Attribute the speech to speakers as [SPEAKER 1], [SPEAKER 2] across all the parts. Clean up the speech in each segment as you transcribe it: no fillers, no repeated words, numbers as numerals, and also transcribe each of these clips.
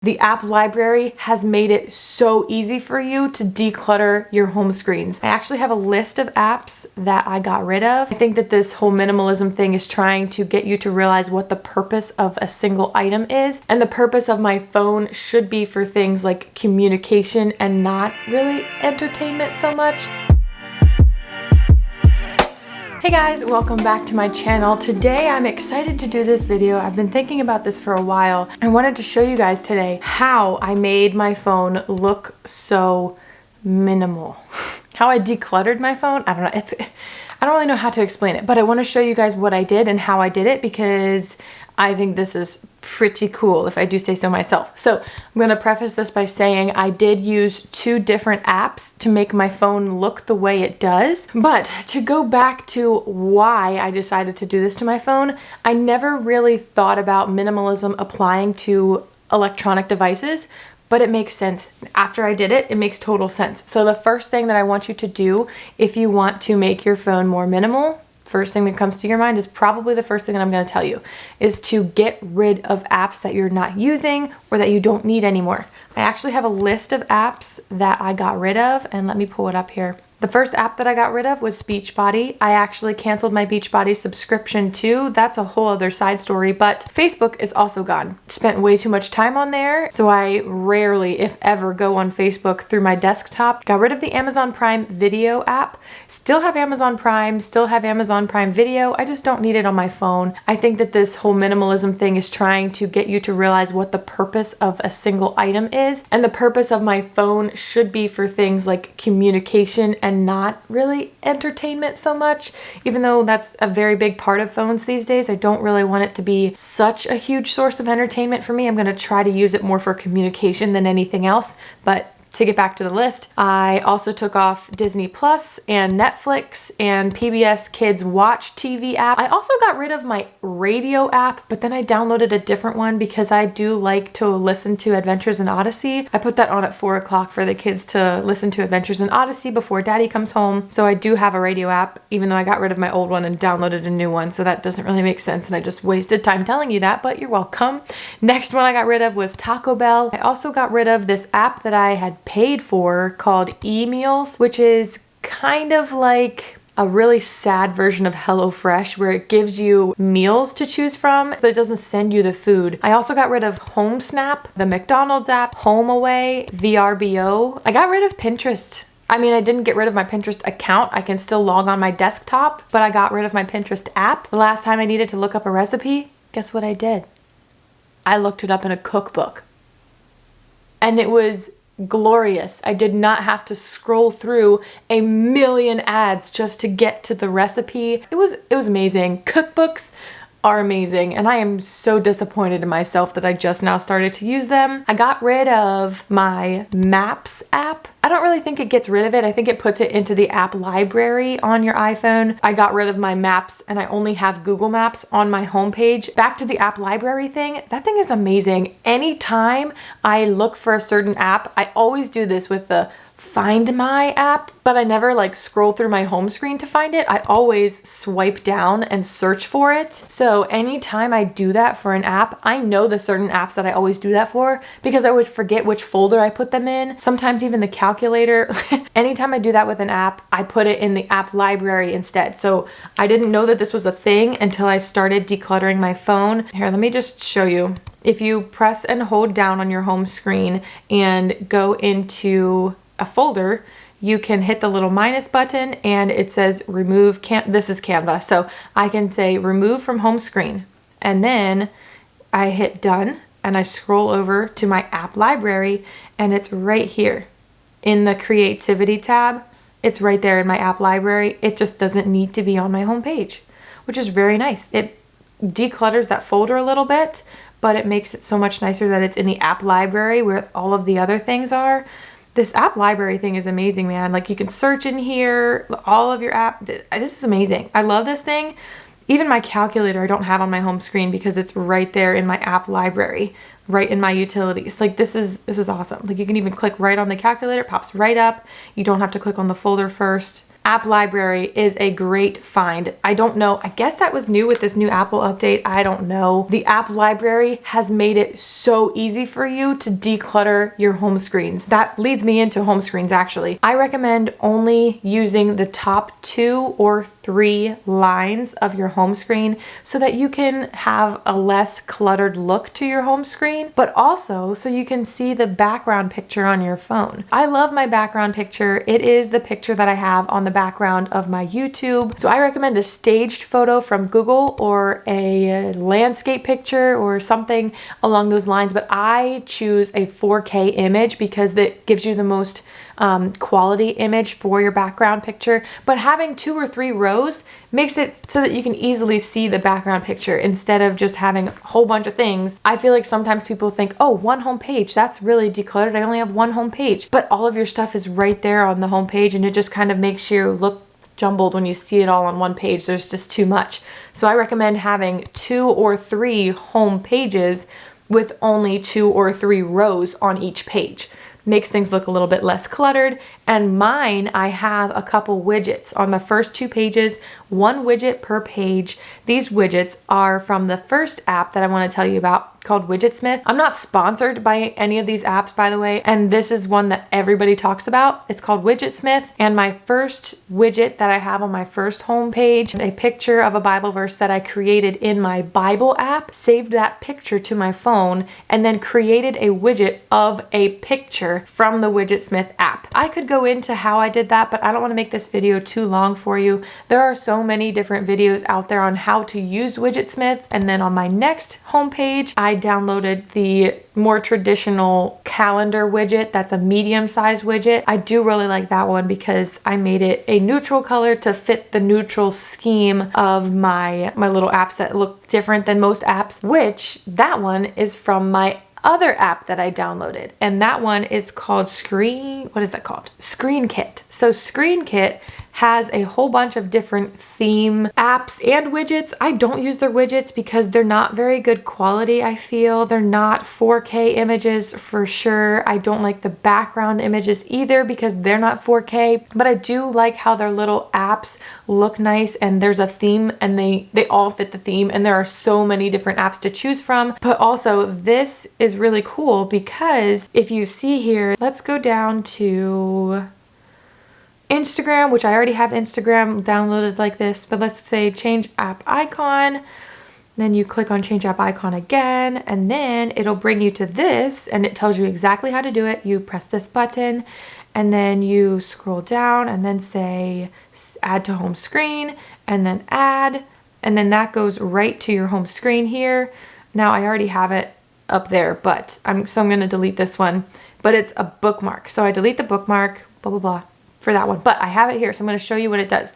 [SPEAKER 1] The app library has made it so easy for you to declutter your home screens. I actually have a list of apps that I got rid of. I think that this whole minimalism thing is trying to get you to realize what the purpose of a single item is. And the purpose of my phone should be for things like communication and not really entertainment so much. Hey guys, welcome back to my channel. Today I'm excited to do this video. I've been thinking about this for a while. I wanted to show you guys today how I made my phone look so minimal. How I decluttered my phone. I don't know. I don't really know how to explain it, but I want to show you guys what I did and how I did it because I think this is pretty cool, if I do say so myself. So I'm going to preface this by saying I did use two different apps to make my phone look the way it does. But to go back to why I decided to do this to my phone, I never really thought about minimalism applying to electronic devices, but it makes sense. After I did it, it makes total sense. So the first thing that I want you to do if you want to make your phone more minimal, first thing that comes to your mind is probably the first thing that I'm going to tell you, is to get rid of apps that you're not using or that you don't need anymore. I actually have a list of apps that I got rid of, and let me pull it up here. The first app that I got rid of was Beachbody. I actually canceled my Beachbody subscription too. That's a whole other side story, but Facebook is also gone. Spent way too much time on there, so I rarely, if ever, go on Facebook through my desktop. Got rid of the Amazon Prime Video app. Still have Amazon Prime, still have Amazon Prime Video. I just don't need it on my phone. I think that this whole minimalism thing is trying to get you to realize what the purpose of a single item is, and the purpose of my phone should be for things like communication and not really entertainment so much. Even though that's a very big part of phones these days, I don't really want it to be such a huge source of entertainment for me. I'm going to try to use it more for communication than anything else. But to get back to the list, I also took off Disney Plus and Netflix and PBS Kids Watch TV app. I also got rid of my radio app, but then I downloaded a different one because I do like to listen to Adventures in Odyssey. I put that on at 4 o'clock for the kids to listen to Adventures in Odyssey before Daddy comes home. So I do have a radio app, even though I got rid of my old one and downloaded a new one. So that doesn't really make sense, and I just wasted time telling you that, but you're welcome. Next one I got rid of was Taco Bell. I also got rid of this app that I had paid for called eMeals, which is kind of like a really sad version of HelloFresh where it gives you meals to choose from, but it doesn't send you the food. I also got rid of HomeSnap, the McDonald's app, HomeAway, VRBO. I got rid of Pinterest. I mean, I didn't get rid of my Pinterest account. I can still log on my desktop, but I got rid of my Pinterest app. The last time I needed to look up a recipe, guess what I did? I looked it up in a cookbook. And it was glorious. I did not have to scroll through a million ads just to get to the recipe. It was amazing. Cookbooks are amazing, and I am so disappointed in myself that I just now started to use them. I got rid of my Maps app. I don't really think it gets rid of it. I think it puts it into the app library on your iPhone. I got rid of my Maps and I only have Google Maps on my homepage. Back to the app library thing. That thing is amazing. Anytime I look for a certain app, I always do this with the Find My app, but I never like scroll through my home screen to find it. I always swipe down and search for it. So anytime I do that for an app, I know the certain apps that I always do that for because I always forget which folder I put them in. Sometimes even the calculator. Anytime I do that with an app, I put it in the app library instead. So I didn't know that this was a thing until I started decluttering my phone. Here, let me just show you. If you press and hold down on your home screen and go into a folder, you can hit the little minus button and it says remove this is Canva. So I can say remove from home screen, and then I hit done and I scroll over to my app library and it's right here in the creativity tab. It's right there in my app library. It just doesn't need to be on my home page, which is very nice. It declutters that folder a little bit, but it makes it so much nicer that it's in the app library where all of the other things are. This app library thing is amazing, man. Like, you can search in here, all of your app. This is amazing. I love this thing. Even my calculator I don't have on my home screen because it's right there in my app library, right in my utilities. Like, this is awesome. Like, you can even click right on the calculator, it pops right up. You don't have to click on the folder first. app library is a great find. I don't know, I guess that was new with this new Apple update. I don't know. The app library has made it so easy for you to declutter your home screens. That leads me into home screens actually. I recommend only using the top 2 or 3 lines of your home screen so that you can have a less cluttered look to your home screen, but also so you can see the background picture on your phone. I love my background picture. It is the picture that I have on the background of my YouTube. So I recommend a staged photo from Google or a landscape picture or something along those lines, but I choose a 4K image because that gives you the most quality image for your background picture. But having 2 or 3 rows makes it so that you can easily see the background picture instead of just having a whole bunch of things. I feel like sometimes people think, oh, one home page, that's really decluttered. I only have one home page. But all of your stuff is right there on the home page, and it just kind of makes you look jumbled when you see it all on one page. There's just too much. So I recommend having 2 or 3 home pages with only 2 or 3 rows on each page. Makes things look a little bit less cluttered. And mine, I have a couple widgets on the first 2 pages, 1 widget per page. These widgets are from the first app that I want to tell you about called Widgetsmith. I'm not sponsored by any of these apps, by the way, and this is one that everybody talks about. It's called Widgetsmith, and my first widget that I have on my first home page, a picture of a Bible verse that I created in my Bible app, saved that picture to my phone, and then created a widget of a picture from the Widgetsmith app. I could go into how I did that, but I don't want to make this video too long for you. There are so many different videos out there on how to use Widgetsmith, and then on my next homepage, I downloaded the more traditional calendar widget. That's a medium-sized widget. I do really like that one because I made it a neutral color to fit the neutral scheme of my little apps that look different than most apps, which that one is from my other app that I downloaded, and that one is called what is that called? Screen Kit. So Screen Kit has a whole bunch of different theme apps and widgets. I don't use their widgets because they're not very good quality, I feel. They're not 4K images for sure. I don't like the background images either because they're not 4K, but I do like how their little apps look nice and there's a theme and they all fit the theme, and there are so many different apps to choose from. But also this is really cool because if you see here, let's go down to Instagram, which I already have Instagram downloaded like this, but let's say change app icon. Then you click on change app icon again, and then it'll bring you to this, and it tells you exactly how to do it. You press this button, and then you scroll down, and then say add to home screen, and then add, and then that goes right to your home screen here. Now I already have it up there, but I'm going to delete this one, but it's a bookmark. So I delete the bookmark, blah, blah, blah, for that one, but I have it here, so I'm going to show you what it does.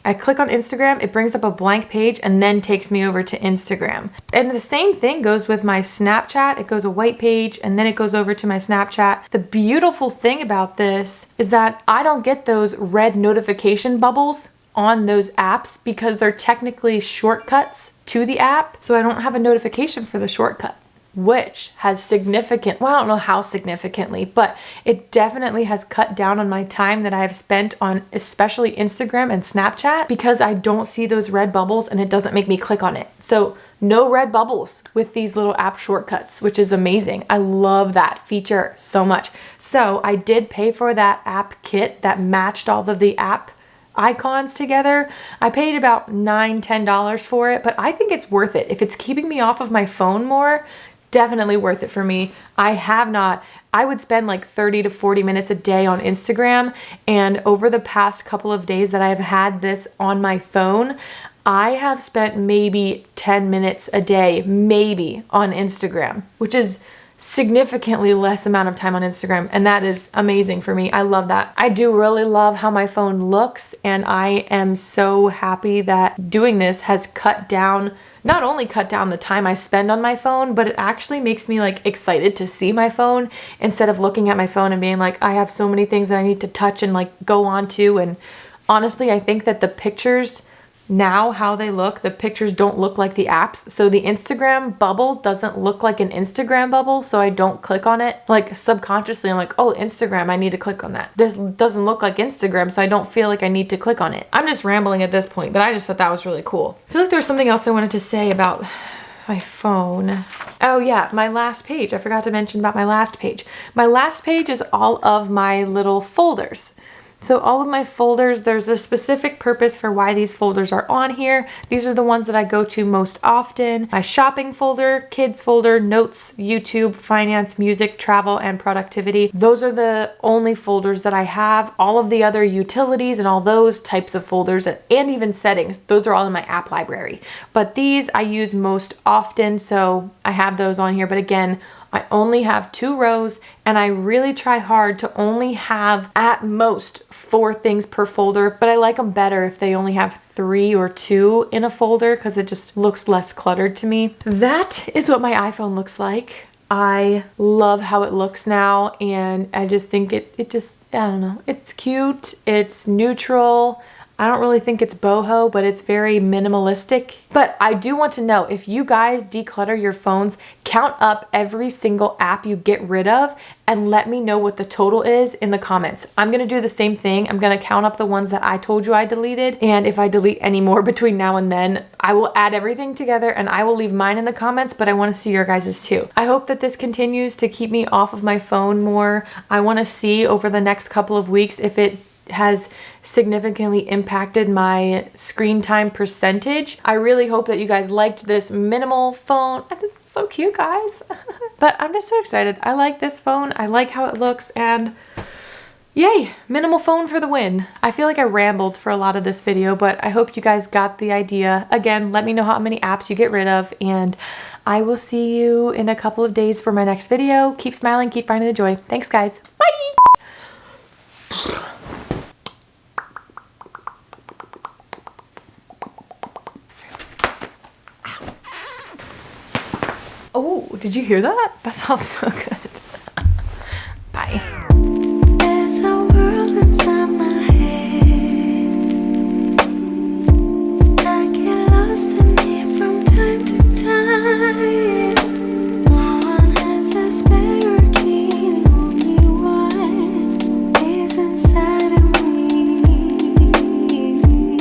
[SPEAKER 1] I click on Instagram, it brings up a blank page and then takes me over to Instagram. And the same thing goes with my Snapchat. It goes a white page and then it goes over to my Snapchat. The beautiful thing about this is that I don't get those red notification bubbles on those apps because they're technically shortcuts to the app. So I don't have a notification for the shortcut, which has significant, well, I don't know how significantly, but it definitely has cut down on my time that I've spent on especially Instagram and Snapchat because I don't see those red bubbles and it doesn't make me click on it. So no red bubbles with these little app shortcuts, which is amazing. I love that feature so much. So I did pay for that app kit that matched all of the app icons together. I paid about $9, $10 for it, but I think it's worth it. If it's keeping me off of my phone more, definitely worth it for me. I would spend like 30 to 40 minutes a day on Instagram, and over the past couple of days that I've had this on my phone, I have spent maybe 10 minutes a day, maybe, on Instagram, which is significantly less amount of time on Instagram, and that is amazing for me. I love that. I do really love how my phone looks, and I am so happy that doing this has not only cut down the time I spend on my phone, but it actually makes me like excited to see my phone instead of looking at my phone and being like, I have so many things that I need to touch and like go on to. And honestly, I think that the pictures now how they look, the pictures don't look like the apps. So the Instagram bubble doesn't look like an Instagram bubble, so I don't click on it. Like subconsciously, I'm like, oh, Instagram, I need to click on that. This doesn't look like Instagram, so I don't feel like I need to click on it. I'm just rambling at this point, but I just thought that was really cool. I feel like there was something else I wanted to say about my phone. Oh yeah, my last page. I forgot to mention about my last page. My last page is all of my little folders. So all of my folders, there's a specific purpose for why these folders are on here. These are the ones that I go to most often. My shopping folder, kids folder, notes, YouTube, finance, music, travel, and productivity. Those are the only folders that I have. All of the other utilities and all those types of folders and even settings, those are all in my app library. But these I use most often, so I have those on here. But again, I only have 2 rows, and I really try hard to only have at most 4 things per folder, but I like them better if they only have 3 or 2 in a folder because it just looks less cluttered to me. That is what my iPhone looks like. I love how it looks now, and I just think it just, I don't know, it's cute, it's neutral. I don't really think it's boho, but it's very minimalistic. But I do want to know, if you guys declutter your phones, count up every single app you get rid of and let me know what the total is in the comments. I'm gonna do the same thing. I'm gonna count up the ones that I told you I deleted, and if I delete any more between now and then, I will add everything together and I will leave mine in the comments, but I wanna see your guys's too. I hope that this continues to keep me off of my phone more. I wanna see over the next couple of weeks if it has significantly impacted my screen time percentage. I really hope that you guys liked this minimal phone. It's so cute, guys. But I'm just so excited. I like this phone. I like how it looks, and yay, minimal phone for the win. I feel like I rambled for a lot of this video, but I hope you guys got the idea. Again, let me know how many apps you get rid of, and I will see you in a couple of days for my next video. Keep smiling, keep finding the joy. Thanks, guys. Bye! Oh, did you hear that? That felt so good.